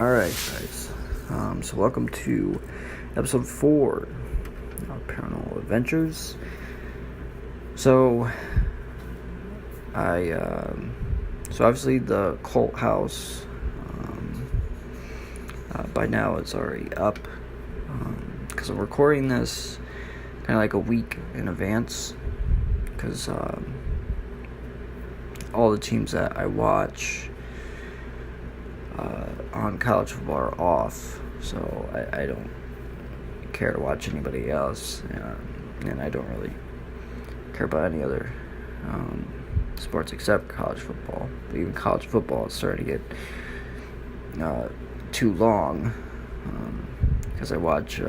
Alright, guys. So welcome to episode 4 of Paranormal Adventures. So, so obviously the cult house, by now it's already up, because I'm recording this kind of like a week in advance, because all the teams that I watch on college football are off, so I don't care to watch anybody else, and I don't really care about any other sports except college football. But even college football is starting to get too long, because I watch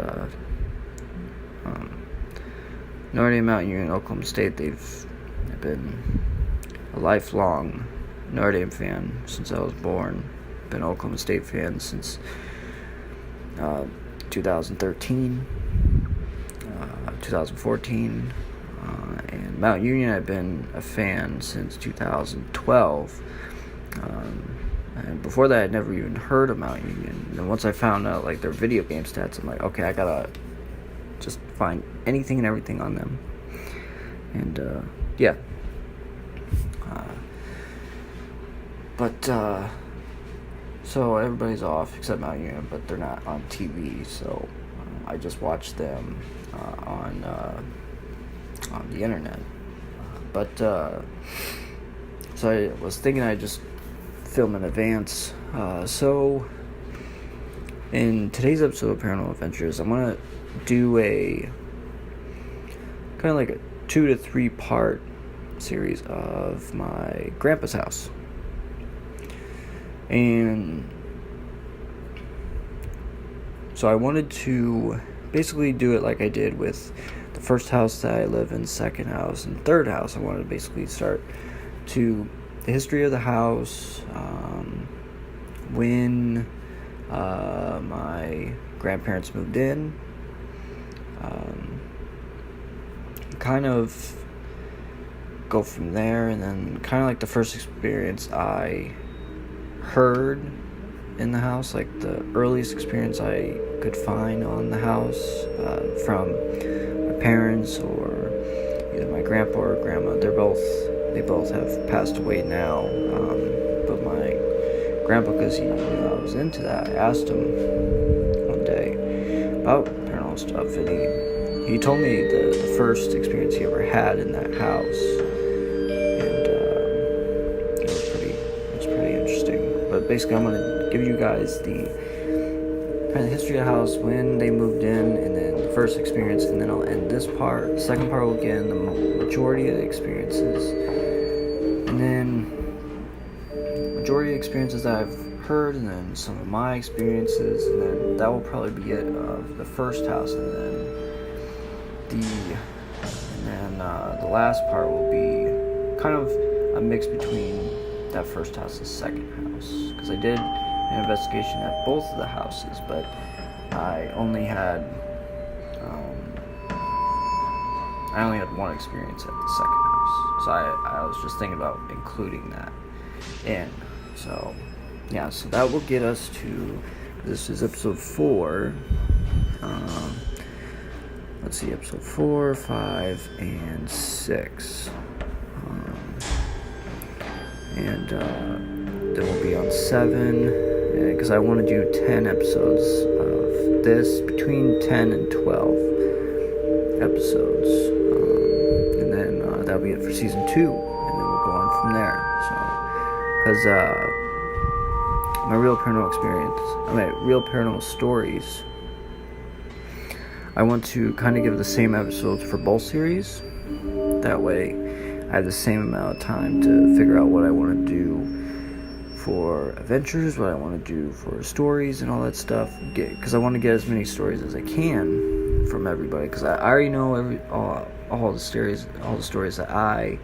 Notre Dame, Mount Union, Oklahoma State. I've been a lifelong Notre Dame fan since I was born. Been an Oklahoma State fan since 2013, 2014, and Mount Union I've been a fan since 2012. And before that, I'd never even heard of Mount Union. And once I found out like their video game stats, I'm like, okay, I gotta just find anything and everything on them. And yeah. So everybody's off except Mount Union, but they're not on TV. So I just watch them on the internet. So I was thinking I'd just film in advance. So in today's episode of Paranormal Adventures, I'm gonna do a kind of like a 2 to 3 part series of my grandpa's house. And so I wanted to basically do it like I did with the first house that I live in, second house, and third house. I wanted to basically start to the history of the house, when my grandparents moved in, kind of go from there, and then kind of like the first experience I heard in the house, like the earliest experience I could find on the house, from my parents or either my grandpa or grandma. They both have passed away now, but my grandpa, because he knew I was into that, I asked him one day about paranormal stuff, and he told me the first experience he ever had in that house, and it was pretty interesting. But basically, I'm going to give you guys the kind of history of the house, when they moved in, and then the first experience, and then I'll end this part. The second part will get in the majority of the experiences, and then majority of the experiences that I've heard, and then some of my experiences, and then that will probably be it of the first house, and then the last part will be kind of a mix between that first house and second house, because I did an investigation at both of the houses, but I only had one experience at the second house, so I was just thinking about including that in. So yeah, so that will get us to, this is episode 4. Let's see, episode 4, 5, and 6. And then we'll be on 7, because I want to do 10 episodes of this, between 10 and 12 episodes. And then that'll be it for season 2, and then we'll go on from there. So, because my real paranormal stories, I want to kind of give the same episodes for both series. That way I have the same amount of time to figure out what I want to do for adventures, what I want to do for stories and all that stuff, because I want to get as many stories as I can from everybody, because I already know all the stories that I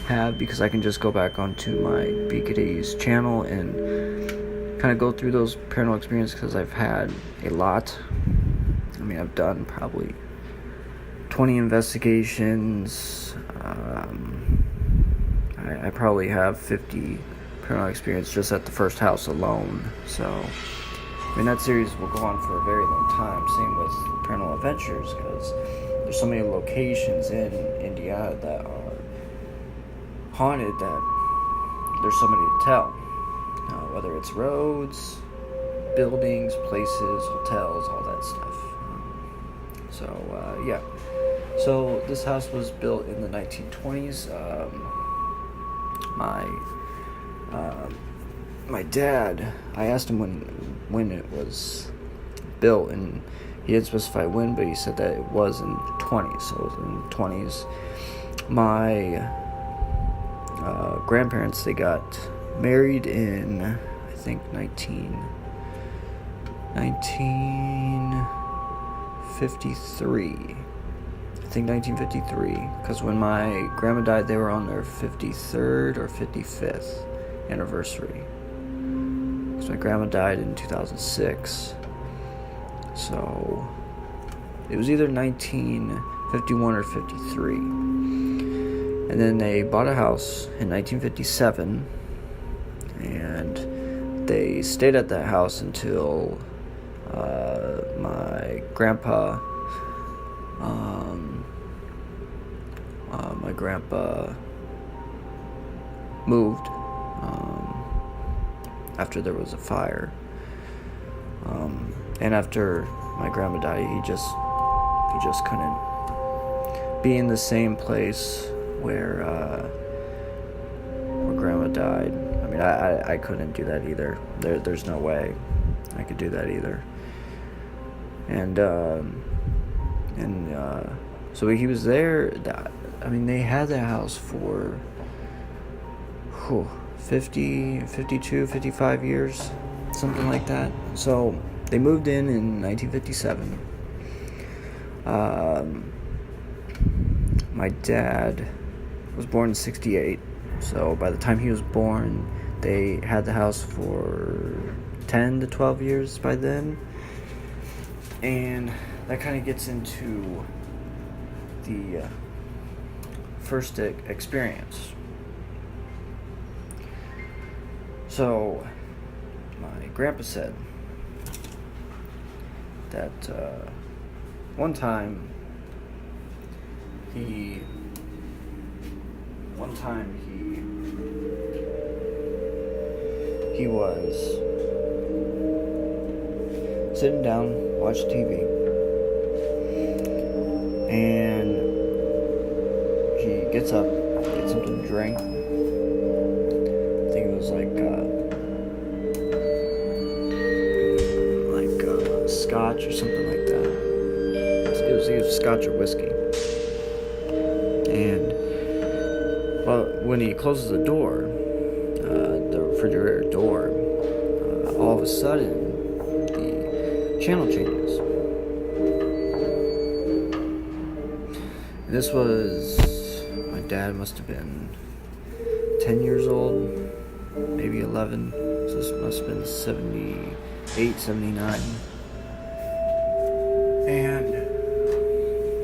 have, because I can just go back onto my BKD's channel and kind of go through those paranormal experiences, because I've had a lot. I mean, I've done probably 20 investigations. I probably have 50 paranormal experience just at the first house alone. So I mean, that series will go on for a very long time. Same with Paranormal Adventures, because there's so many locations in Indiana that are haunted that there's so many to tell. Whether it's roads, buildings, places, hotels, all that stuff. Yeah. So this house was built in the 1920s. My dad, I asked him when it was built, and he didn't specify when, but he said that it was in the 20s. So it was in the 20s. My grandparents, they got married in, I think, 1953. I think 1953, because when my grandma died, they were on their 53rd or 55th anniversary. Because my grandma died in 2006. So it was either 1951 or 53. And then they bought a house in 1957, and they stayed at that house until my grandpa moved after there was a fire, and after my grandma died, he just couldn't be in the same place where grandma died. I mean, I couldn't do that either. There's no way I could do that either. And so he was there. I mean, they had that house for 50, 52, 55 years, something like that. So they moved in 1957. My dad was born in 68. So by the time he was born, they had the house for 10 to 12 years by then. And that kind of gets into the first experience. So my grandpa said that one time he was sitting down, watching TV, and he gets up, gets something to drink. I think it was like scotch or something like that. It was either scotch or whiskey. And when he closes the door, the refrigerator door, all of a sudden the channel changes. And this was, my dad must have been 10 years old, maybe 11. So this must have been 78, 79. And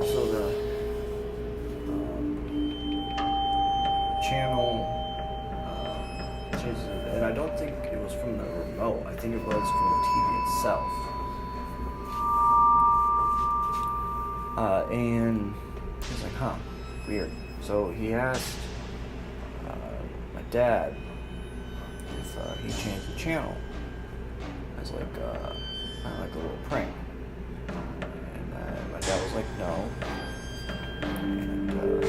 so the channel changes, and I don't think it was from the remote. I think it was from the TV itself. And he was like, huh, weird. So he asked my dad if he changed the channel as like kind of like a little prank. My dad was like, no. And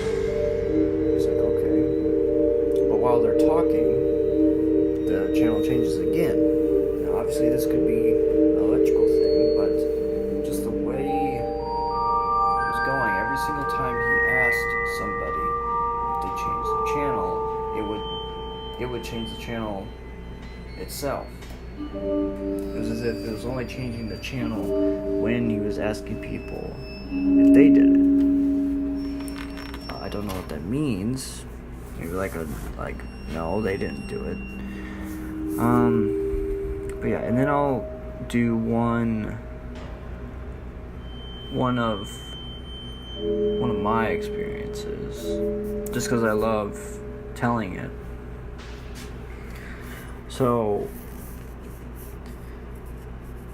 he's like, okay. But while they're talking, the channel changes again. Now, obviously, this could be an electrical thing, but just the way it was going, every single time he asked somebody if they changed the channel, it would change the channel itself. It was as if it was only changing the channel when he was asking people if they did it. I don't know what that means. Maybe no, they didn't do it. But yeah, and then I'll do one of my experiences, just because I love telling it.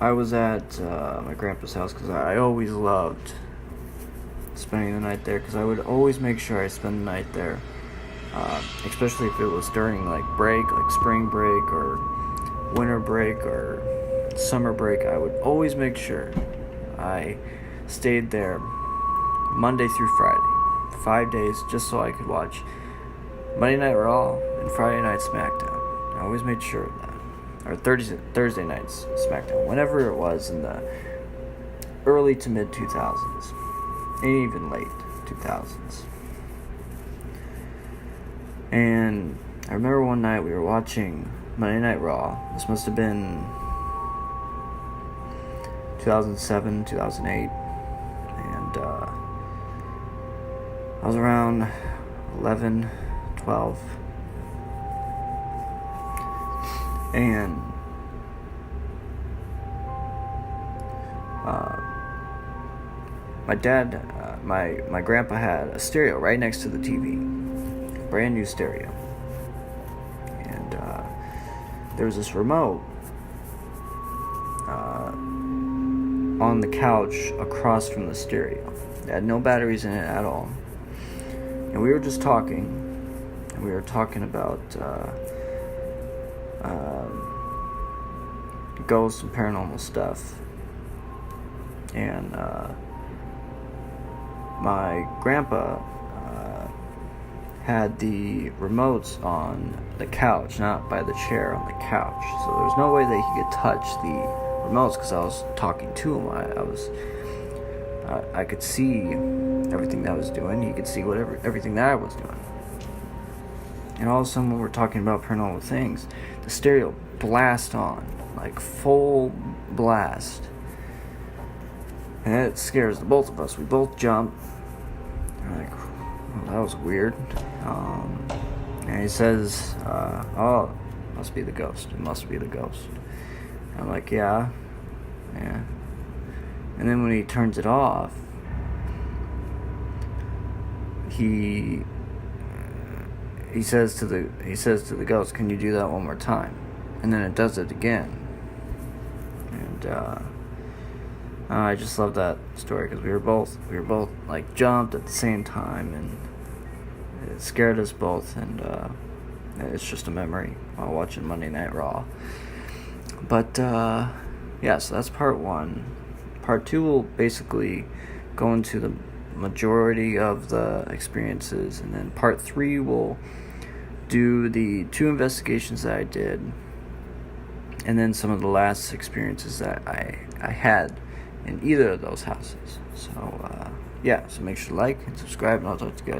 I was at my grandpa's house because I always loved spending the night there, because I would always make sure I spend the night there, especially if it was during like break, like spring break or winter break or summer break. I would always make sure I stayed there Monday through Friday, 5 days, just so I could watch Monday Night Raw and Friday Night SmackDown. I always made sure of that. Or Thursday nights SmackDown, whenever it was in the early to mid 2000s, and even late 2000s. And I remember one night we were watching Monday Night Raw. This must have been 2007, 2008, and I was around 11, 12. And my dad, my grandpa had a stereo right next to the TV, brand new stereo, and there was this remote on the couch across from the stereo. It had no batteries in it at all, and we were just talking, and we were talking about ghosts and paranormal stuff, and my grandpa had the remotes on the couch, not by the chair, on the couch, so there was no way that he could touch the remotes because I was talking to him. I could see everything that I was doing. He could see everything that I was doing. And all of a sudden, when we're talking about paranormal things, the stereo blast on, like full blast. And it scares the both of us. We both jump. We're like, oh, that was weird. And he says, oh, must be the ghost. It must be the ghost. And I'm like, yeah. And then when he turns it off, he says to the ghost, "Can you do that one more time?" And then it does it again. And I just love that story because we were both like jumped at the same time, and it scared us both. And it's just a memory while watching Monday Night Raw. But yeah, so that's part one. Part two will basically go into the majority of the experiences, and then part three will do the 2 investigations that I did, and then some of the last experiences that I had in either of those houses. So yeah, so make sure to like and subscribe, and I'll talk to you guys